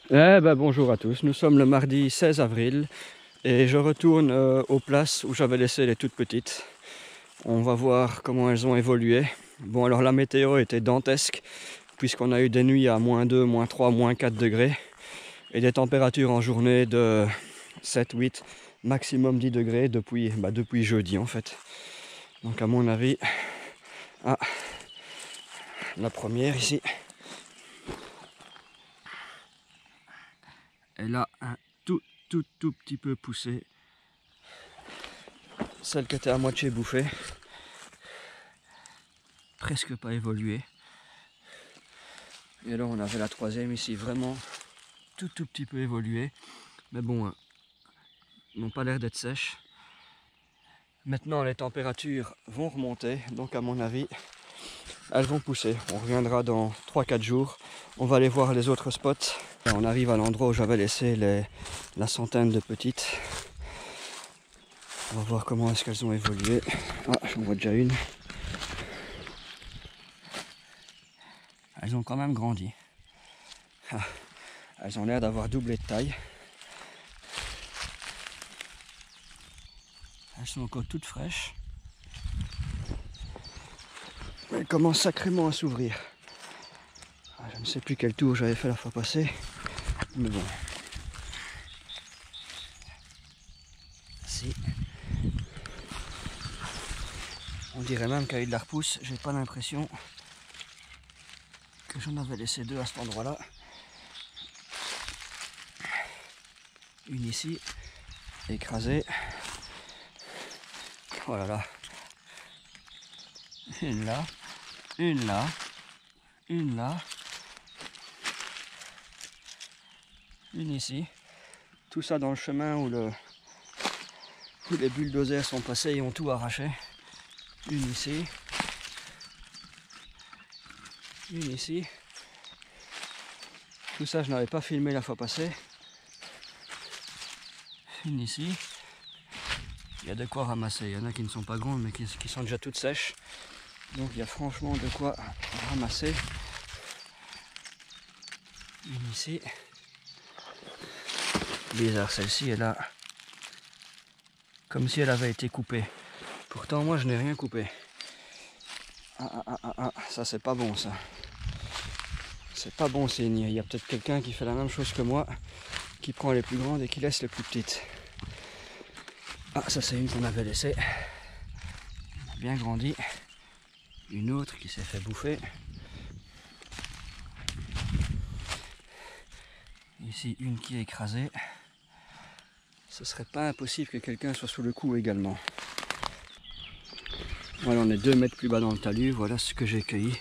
Bonjour à tous, nous sommes le mardi 16 avril et je retourne aux places où j'avais laissé les toutes petites. On va voir comment elles ont évolué. Bon, alors la météo était dantesque puisqu'on a eu des nuits à -2, -3, -4 degrés et des températures en journée de 7, 8, maximum 10 degrés depuis jeudi en fait. Donc à mon avis, la première ici, elle a un tout petit peu poussé. Celle qui était à moitié bouffée, presque pas évolué. Et alors on avait la troisième ici, vraiment tout petit peu évolué. Mais bon, n'ont pas l'air d'être sèches. Maintenant les températures vont remonter, donc à mon avis, elles vont pousser. On reviendra dans 3-4 jours. On va aller voir les autres spots. Et on arrive à l'endroit où j'avais laissé la centaine de petites. On va voir comment est-ce qu'elles ont évolué. Ah, j'en vois déjà une. Elles ont quand même grandi. Elles ont l'air d'avoir doublé de taille. Elles sont encore toutes fraîches. Elles commencent sacrément à s'ouvrir. Je ne sais plus quel tour j'avais fait la fois passée. Mais bon. Si. On dirait même qu'avec de la repousse, j'ai pas l'impression que j'en avais laissé deux à cet endroit-là. Une ici, écrasée. Oh là là. Une là, une là, une là, une ici. Tout ça dans le chemin où les bulldozers sont passés et ont tout arraché. Une ici. Une ici. Tout ça je n'avais pas filmé la fois passée. Une ici. Il y a de quoi ramasser. Il y en a qui ne sont pas grandes mais qui sont déjà toutes sèches. Donc il y a franchement de quoi ramasser. Une ici. Bizarre, celle-ci elle a comme si elle avait été coupée. Pourtant moi je n'ai rien coupé. Ça c'est pas bon ça. C'est pas bon signe. Il y a peut-être quelqu'un qui fait la même chose que moi, qui prend les plus grandes et qui laisse les plus petites. Ah, ça c'est une qu'on avait laissée. Bien grandi. Une autre qui s'est fait bouffer. Ici une qui est écrasée. Ce serait pas impossible que quelqu'un soit sous le coup également. Voilà, on est 2 mètres plus bas dans le talus. Voilà ce que j'ai cueilli.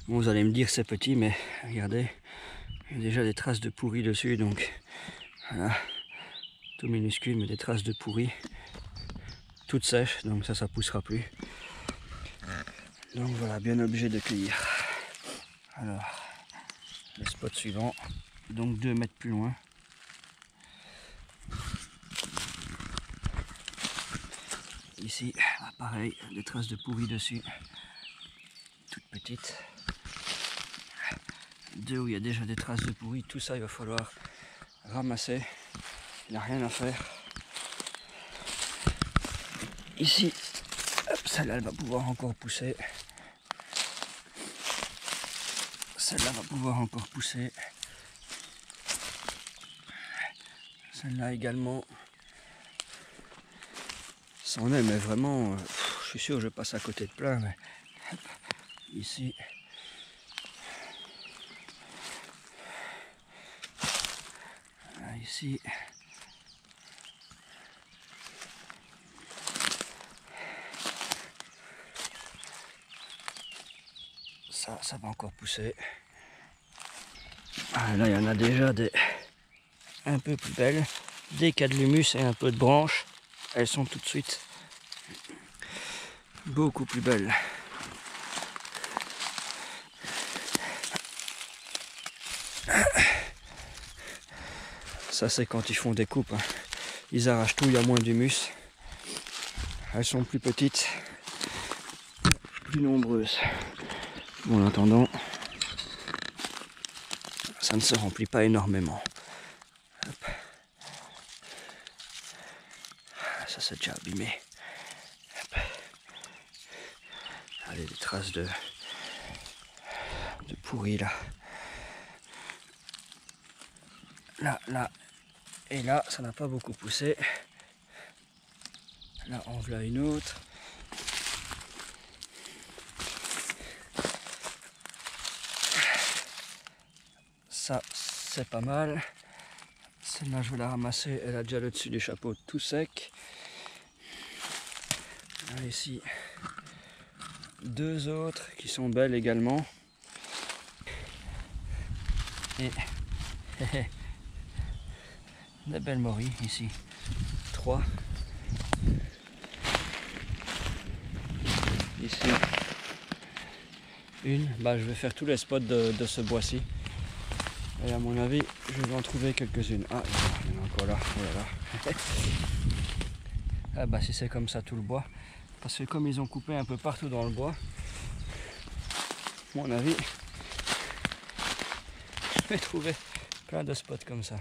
Bon, vous allez me dire c'est petit, mais regardez, il y a déjà des traces de pourri dessus, donc voilà, tout minuscule, mais des traces de pourri, toutes sèches, donc ça poussera plus. Donc voilà, bien obligé de cueillir. Alors, le spot suivant, donc 2 mètres plus loin. Ici, pareil, des traces de pourri dessus, toutes petites. Deux où il y a déjà des traces de pourri, tout ça il va falloir ramasser, il n'y a rien à faire. Ici, celle-là elle va pouvoir encore pousser. Celle-là va pouvoir encore pousser. Celle-là également. C'en est, mais vraiment, je suis sûr que je passe à côté de plein. Mais ici. Ici. Ça va encore pousser. Ah, là, il y en a déjà des un peu plus belles. Dès qu'il y a de l'humus et un peu de branches, elles sont tout de suite beaucoup plus belles. Ça, c'est quand ils font des coupes. Ils arrachent tout, il y a moins d'humus. Elles sont plus petites, plus nombreuses. Bon, en attendant, ça ne se remplit pas énormément. c'est déjà abîmé. Hop. Allez, des traces de pourri là. Là, et là, ça n'a pas beaucoup poussé. Là, on voit une autre. Ça, c'est pas mal. Celle-là, je vais la ramasser. Elle a déjà le dessus du chapeau tout sec. Là, ici, deux autres qui sont belles également. Et des belles morilles ici. 3. Ici, une. Bah, je vais faire tous les spots de ce bois-ci. Et à mon avis, je vais en trouver quelques-unes. Ah, il y en a encore là. Oh là là. Ah bah si c'est comme ça tout le bois. Parce que comme ils ont coupé un peu partout dans le bois, à mon avis, je vais trouver plein de spots comme ça.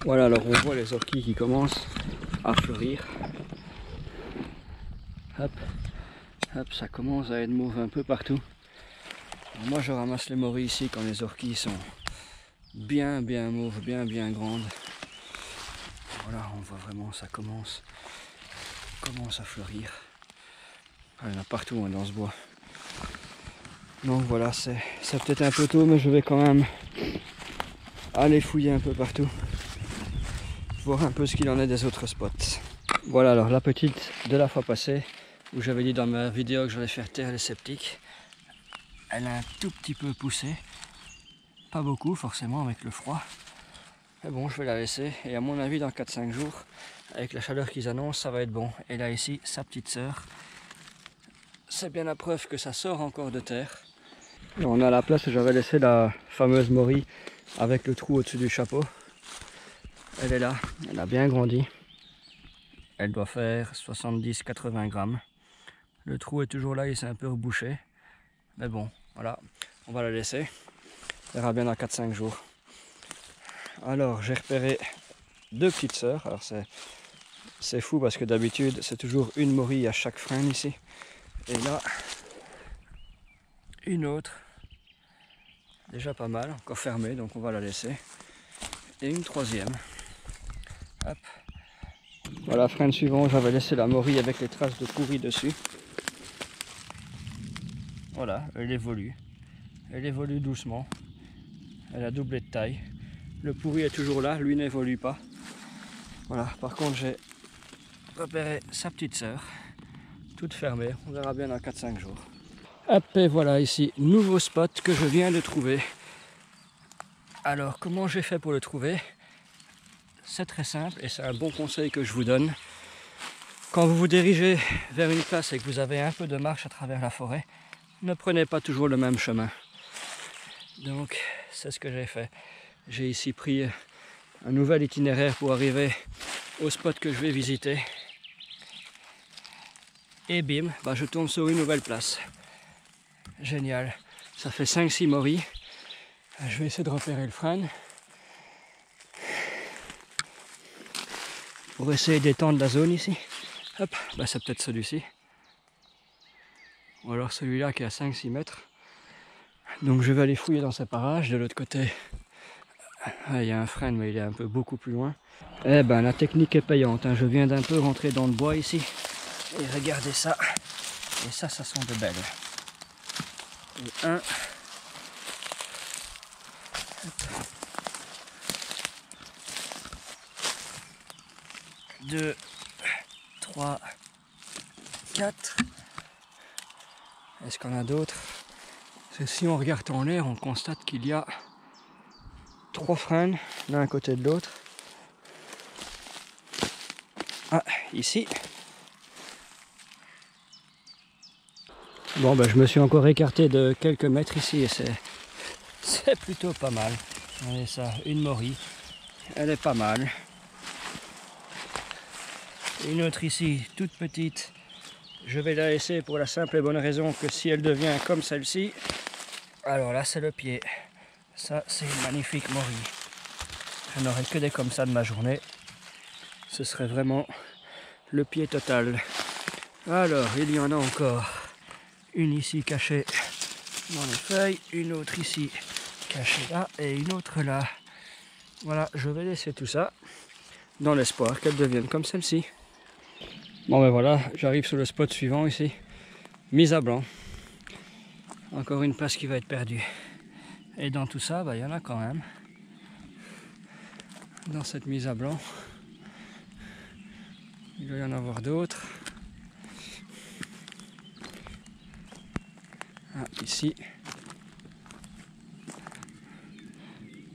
Voilà, alors on voit les orchis qui commencent à fleurir. Hop, hop, ça commence à être mauve un peu partout. Alors moi je ramasse les morilles ici quand les orchis sont bien mauves, bien grandes. Voilà, on voit vraiment, ça commence à fleurir. Ah, il y en a partout hein, dans ce bois. Donc voilà, c'est peut-être un peu tôt, mais je vais quand même aller fouiller un peu partout. Voir un peu ce qu'il en est des autres spots. Voilà, alors la petite de la fois passée, où j'avais dit dans ma vidéo que j'allais faire taire les sceptiques. Elle a un tout petit peu poussé. Pas beaucoup forcément avec le froid. Mais bon, je vais la laisser. Et à mon avis, dans 4-5 jours, avec la chaleur qu'ils annoncent, ça va être bon. Et là ici, sa petite sœur. C'est bien la preuve que ça sort encore de terre. Et on a la place où j'avais laissé la fameuse morille avec le trou au-dessus du chapeau. Elle est là, elle a bien grandi. Elle doit faire 70-80 grammes. Le trou est toujours là, il s'est un peu rebouché. Mais bon, voilà, on va la laisser. On verra bien dans 4-5 jours. Alors, j'ai repéré deux petites sœurs. Alors, c'est fou parce que d'habitude, c'est toujours une morille à chaque frein ici. Et là, une autre. Déjà pas mal, encore fermée, donc on va la laisser. Et une troisième. Hop. Voilà, frein suivant, j'avais laissé la morille avec les traces de pourri dessus. Voilà, elle évolue. Elle évolue doucement. Elle a doublé de taille. Le pourri est toujours là, lui n'évolue pas. Voilà, par contre j'ai repéré sa petite sœur, toute fermée. On verra bien dans 4-5 jours. Hop, et voilà ici, nouveau spot que je viens de trouver. Alors, comment j'ai fait pour le trouver? C'est très simple et c'est un bon conseil que je vous donne. Quand vous vous dirigez vers une place et que vous avez un peu de marche à travers la forêt, ne prenez pas toujours le même chemin. Donc, c'est ce que j'ai fait. J'ai ici pris un nouvel itinéraire pour arriver au spot que je vais visiter. Et bim, bah je tombe sur une nouvelle place. Génial. Ça fait 5-6 morilles. Je vais essayer de repérer le frêne. Pour essayer d'étendre la zone ici. Hop, bah c'est peut-être celui-ci. Ou alors celui-là qui est à 5-6 mètres. Donc je vais aller fouiller dans ces parages. De l'autre côté, il y a un frêne, mais il est un peu beaucoup plus loin. Eh ben la technique est payante. Hein. Je viens d'un peu rentrer dans le bois ici. Et regardez ça. Et ça sont de belles. Et un. 2, 3, 4. Est-ce qu'on a d'autres? Parce que si on regarde en l'air, on constate qu'il y a 3 frênes l'un à côté de l'autre. Ah, ici. Bon, ben, je me suis encore écarté de quelques mètres ici et c'est plutôt pas mal. Regardez ça, une morille. Elle est pas mal. Une autre ici, toute petite. Je vais la laisser pour la simple et bonne raison que si elle devient comme celle-ci, alors là c'est le pied. Ça c'est une magnifique morille. Je n'aurai que des comme ça de ma journée. ce serait vraiment le pied total. Alors, il y en a encore une ici cachée dans les feuilles, une autre ici cachée là et une autre là. Voilà, je vais laisser tout ça dans l'espoir qu'elles deviennent comme celle-ci. Bon ben voilà, j'arrive sur le spot suivant ici, mise à blanc. Encore une place qui va être perdue. Et dans tout ça, il y en a quand même. Dans cette mise à blanc, il doit y en avoir d'autres. Ah, ici.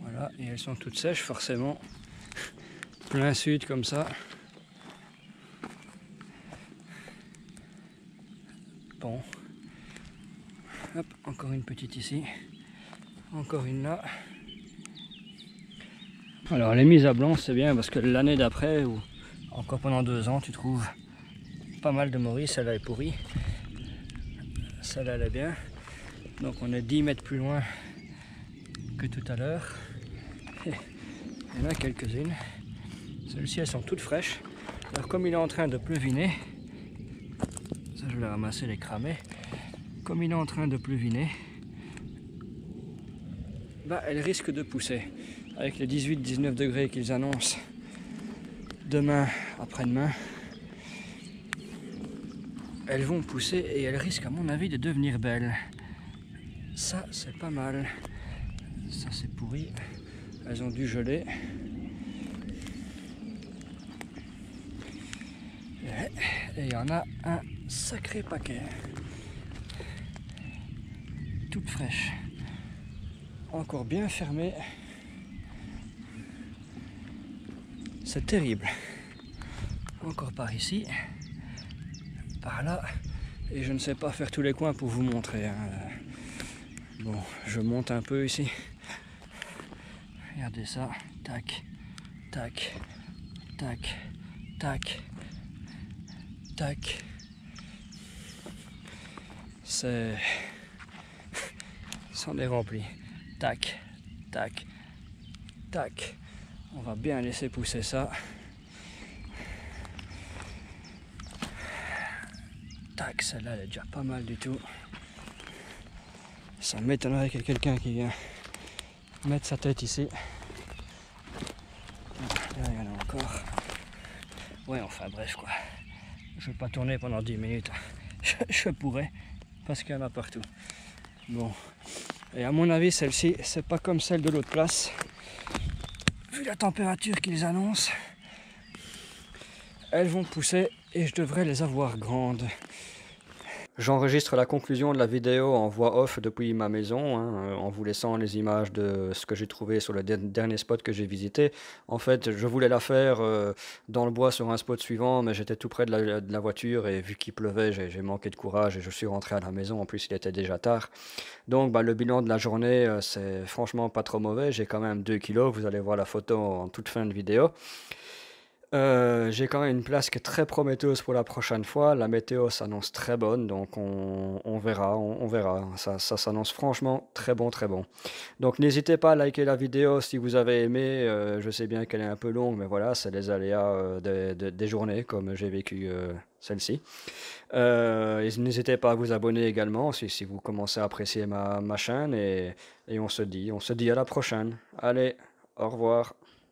Voilà, et elles sont toutes sèches forcément. Plein sud comme ça. Bon. Hop, encore une petite ici. Encore une là. Alors les mises à blanc c'est bien parce que l'année d'après ou encore pendant 2 ans tu trouves pas mal de morilles. Celle-là est pourrie. Celle-là elle est bien. Donc on est 10 mètres plus loin que tout à l'heure. Il y en a quelques-unes. Celles-ci elles sont toutes fraîches. Alors comme il est en train de pleuviner, ça je vais ramasser les cramer. Comme il est en train de pleuviner, elles risquent de pousser. Avec les 18-19 degrés qu'ils annoncent demain, après-demain, elles vont pousser et elles risquent à mon avis de devenir belles. Ça c'est pas mal. Ça c'est pourri. Elles ont dû geler. Et il y en a un sacré paquet. Toutes fraîches. Encore bien fermées. C'est terrible. Encore par ici. Par là. Et je ne sais pas faire tous les coins pour vous montrer. Hein. Bon, je monte un peu ici. Regardez ça. Tac, tac, tac, tac, tac. C'est... c'en est rempli. Tac, tac, tac. On va bien laisser pousser ça. Tac, celle-là elle est déjà pas mal du tout. Ça m'étonnerait qu'il y ait quelqu'un qui vient mettre sa tête ici. Là il y en a encore. Ouais, enfin bref quoi. Je vais pas tourner pendant 10 minutes. Je pourrais, parce qu'il y en a partout. Bon. Et à mon avis, celle-ci, c'est pas comme celle de l'autre place. Vu la température qu'ils annoncent, elles vont pousser et je devrais les avoir grandes. J'enregistre la conclusion de la vidéo en voix off depuis ma maison, hein, en vous laissant les images de ce que j'ai trouvé sur le dernier spot que j'ai visité. En fait, je voulais la faire dans le bois sur un spot suivant, mais j'étais tout près de la voiture et vu qu'il pleuvait, j'ai manqué de courage et je suis rentré à la maison. En plus, il était déjà tard. Donc, le bilan de la journée, c'est franchement pas trop mauvais. J'ai quand même 2 kilos, vous allez voir la photo en toute fin de vidéo. J'ai quand même une place qui est très prometteuse pour la prochaine fois. La météo s'annonce très bonne, donc on verra, on verra. Ça s'annonce franchement très bon, très bon. Donc n'hésitez pas à liker la vidéo si vous avez aimé. Je sais bien qu'elle est un peu longue, mais voilà, c'est les aléas des journées comme j'ai vécu celle-ci. Et n'hésitez pas à vous abonner également si vous commencez à apprécier ma chaîne et on se dit à la prochaine. Allez, au revoir.